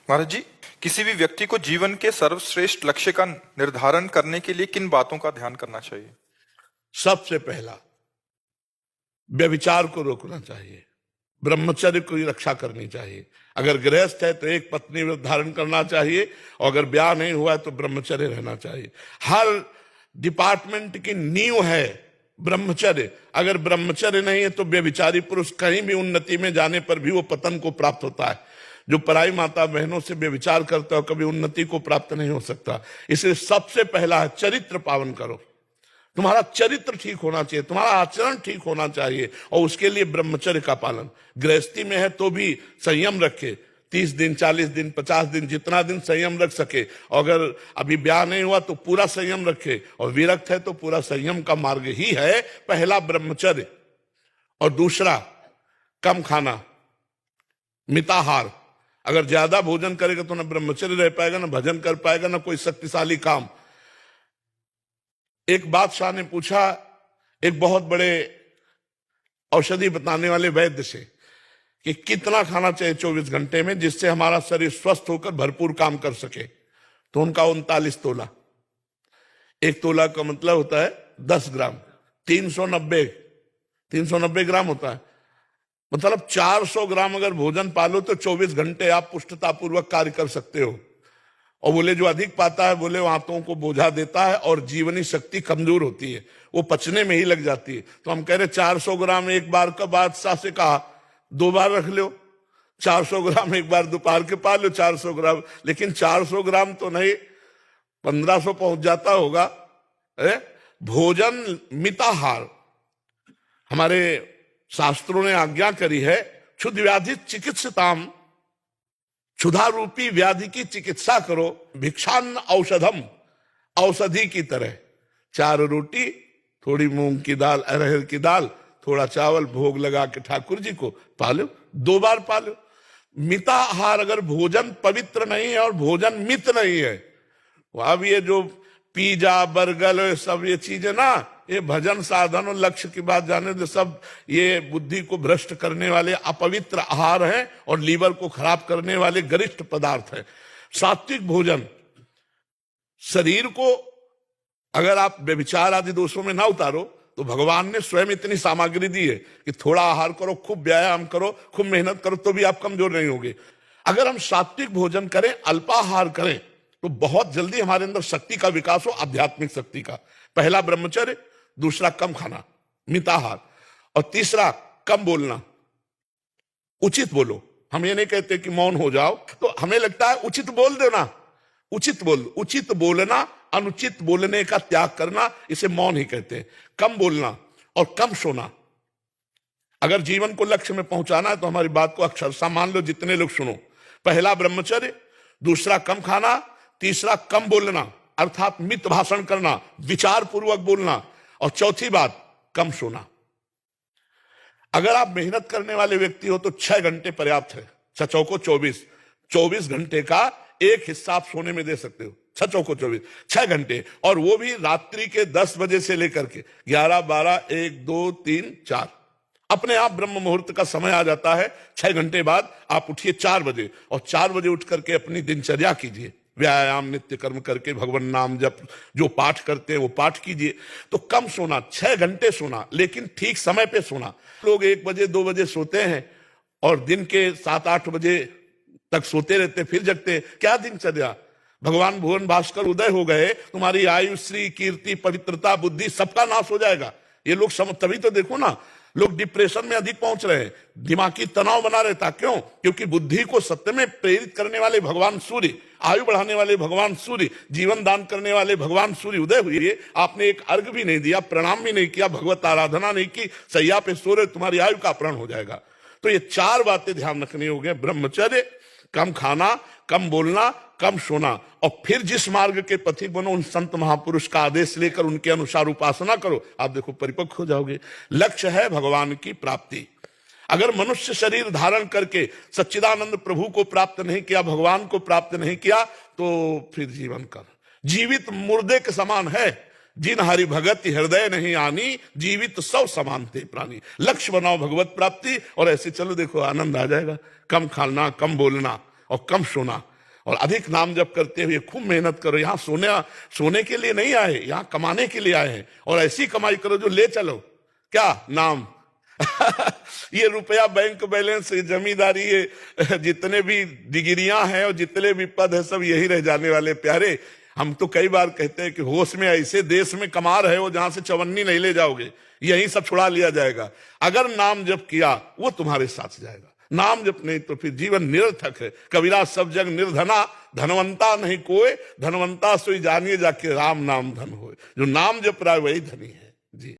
महाराज जी, किसी भी व्यक्ति को जीवन के सर्वश्रेष्ठ लक्ष्य का निर्धारण करने के लिए किन बातों का ध्यान करना चाहिए? सबसे पहला, व्यभिचार को रोकना चाहिए, ब्रह्मचर्य की रक्षा करनी चाहिए। अगर गृहस्थ है तो एक पत्नी व्रत धारण करना चाहिए, और अगर ब्याह नहीं हुआ है तो ब्रह्मचर्य रहना चाहिए। हर डिपार्टमेंट की नींव है ब्रह्मचर्य। अगर ब्रह्मचर्य नहीं है तो व्यभिचारी पुरुष कहीं भी उन्नति में जाने पर भी वो पतन को प्राप्त होता है। जो पराई माता बहनों से व्यभिचार करता है कभी उन्नति को प्राप्त नहीं हो सकता। इसलिए सबसे पहला है चरित्र पावन करो। तुम्हारा चरित्र ठीक होना चाहिए, तुम्हारा आचरण ठीक होना चाहिए, और उसके लिए ब्रह्मचर्य का पालन। गृहस्थी में है तो भी संयम रखे, 30 दिन 40 दिन 50 दिन जितना दिन संयम रख सके। और अगर अभी ब्याह नहीं हुआ तो पूरा संयम रखे, और विरक्त है तो पूरा संयम का मार्ग ही है पहला ब्रह्मचर्य। और दूसरा कम खाना, मिताहार। अगर ज्यादा भोजन करेगा तो ना ब्रह्मचर्य रह पाएगा, ना भजन कर पाएगा, ना कोई शक्तिशाली काम। एक बादशाह ने पूछा एक बहुत बड़े औषधि बताने वाले वैद्य से कि कितना खाना चाहिए 24 घंटे में जिससे हमारा शरीर स्वस्थ होकर भरपूर काम कर सके। तो उनका 39 तोला। एक तोला का मतलब होता है 10 ग्राम, 390 ग्राम होता है। मतलब 400 ग्राम अगर भोजन पालो तो 24 घंटे आप पुष्टतापूर्वक कार्य कर सकते हो। और बोले जो अधिक पाता है, बोले वो आंतों को बोझा देता है और जीवनी शक्ति कमजोर होती है, वो पचने में ही लग जाती है। तो हम कह रहे 400 ग्राम एक बार का बादशाह से कहा 2 बार रख लो। 400 ग्राम एक बार दोपहर के पा लो 400 ग्राम, लेकिन 400 ग्राम तो नहीं 1500 पहुंच जाता होगा। भोजन मिताहार हमारे शास्त्रों ने आज्ञा करी है। क्षुद्र व्याधि चिकित्सताम, क्षुधा रूपी व्याधि की चिकित्सा करो। भिक्षान्न औषधम, औषधि की तरह। 4 रोटी, थोड़ी मूंग की दाल, अरहर की दाल, थोड़ा चावल भोग लगा के ठाकुर जी को पालो, 2 बार पालो। मिताहार, अगर भोजन पवित्र नहीं है और भोजन मित नहीं है, अब ये जो पिज्जा बर्गर सब ये चीजें ना, ये भजन साधन और लक्ष्य की बात जाने दे, सब ये बुद्धि को भ्रष्ट करने वाले अपवित्र आहार हैं और लीवर को खराब करने वाले गरिष्ठ पदार्थ हैं। सात्विक भोजन शरीर को, अगर आप व्यभिचार आदि दोषों में ना उतारो तो भगवान ने स्वयं इतनी सामग्री दी है कि थोड़ा आहार करो, खूब व्यायाम करो, खूब मेहनत करो, तो भी आप कमजोर नहीं होगे। अगर हम सात्विक भोजन करें, अल्पाहार करें, तो बहुत जल्दी हमारे अंदर शक्ति का विकास हो, आध्यात्मिक शक्ति का। पहला ब्रह्मचर्य, दूसरा कम खाना मिताहार, और तीसरा कम बोलना। उचित बोलो। हम ये नहीं कहते कि मौन हो जाओ, तो हमें लगता है उचित बोल दो ना। उचित बोलना, अनुचित बोलने का त्याग करना, इसे मौन ही कहते हैं। कम बोलना और कम सोना। अगर जीवन को लक्ष्य में पहुंचाना है तो हमारी बात को अक्षरशः मान लो, जितने लोग सुनो। पहला ब्रह्मचर्य, दूसरा कम खाना, तीसरा कम बोलना अर्थात मित भाषण करना, विचार पूर्वक बोलना, और चौथी बात कम सोना। अगर आप मेहनत करने वाले व्यक्ति हो तो 6 घंटे पर्याप्त है। 6 चौको 24 घंटे का एक हिस्सा आप सोने में दे सकते हो। 6 चौको 24, 6 घंटे, और वो भी रात्रि के 10 बजे से लेकर के 11, 12, 1, 2, 3, 4 अपने आप ब्रह्म मुहूर्त का समय आ जाता है। 6 घंटे बाद आप उठिए 4 बजे, और 4 बजे उठ करके अपनी दिनचर्या कीजिए। व्यायाम नित्य कर्म करके भगवान नाम जप, जो पाठ करते हैं वो पाठ कीजिए। तो कम सोना, 6 घंटे सोना, लेकिन ठीक समय पे सोना। लोग 1 बजे 2 बजे सोते हैं और दिन के 7-8 बजे तक सोते रहते, फिर जगते। क्या दिनचर्या? भगवान भुवन भास्कर उदय हो गए, तुम्हारी आयु, श्री, कीर्ति, पवित्रता, बुद्धि सबका नाश हो जाएगा। ये लोग तभी तो देखो ना, लोग डिप्रेशन में अधिक पहुंच रहे हैं, दिमागी तनाव बना रहता। क्यों? क्योंकि बुद्धि को सत्य में प्रेरित करने वाले भगवान सूर्य, आयु बढ़ाने वाले भगवान सूर्य, जीवन दान करने वाले भगवान सूर्य उदय हुए। आपने एक अर्घ भी नहीं दिया, प्रणाम भी नहीं किया, भगवत आराधना नहीं की, सैया पे सो रहे, तुम्हारी आयु का अपहरण हो जाएगा। तो ये 4 बातें ध्यान रखनी होगी। ब्रह्मचर्य, कम खाना, कम बोलना, कम सोना, और फिर जिस मार्ग के पथिक बनो, उन संत महापुरुष का आदेश लेकर उनके अनुसार उपासना करो। आप देखो परिपक्व हो जाओगे। लक्ष्य है भगवान की प्राप्ति। अगर मनुष्य शरीर धारण करके सच्चिदानंद प्रभु को प्राप्त नहीं किया, भगवान को प्राप्त नहीं किया, तो फिर जीवन कर जीवित मुर्दे के समान है। जिन हरि भगत हृदय नहीं आनी, जीवित सब समान थे प्राणी। लक्ष्य बनाओ भगवत प्राप्ति, और ऐसे चलो, देखो आनंद आ जाएगा। कम खाना, कम बोलना और कम सोना, और अधिक नाम जप करते हुए खूब मेहनत करो। यहां सोने के लिए नहीं आए, यहां कमाने के लिए आए हैं। और ऐसी कमाई करो जो ले चलो। क्या नाम? ये रुपया, बैंक बैलेंस, ये जमींदारी, ये जितने भी डिग्रियां हैं और जितने भी पद है, सब यही रह जाने वाले प्यारे। हम तो कई बार कहते हैं कि होश में ऐसे देश में कमा रहे हो जहां से चवन्नी नहीं ले जाओगे, यही सब छुड़ा लिया जाएगा। अगर नाम जप किया वो तुम्हारे साथ जाएगा, नाम जप नहीं तो फिर जीवन निरर्थक है। कबीरा सब जग निर्धना, धनवंता नहीं कोई, धनवंता सोई जानिए जाके राम नाम धन होए। जो नाम जप रहा है वही धनी है जी।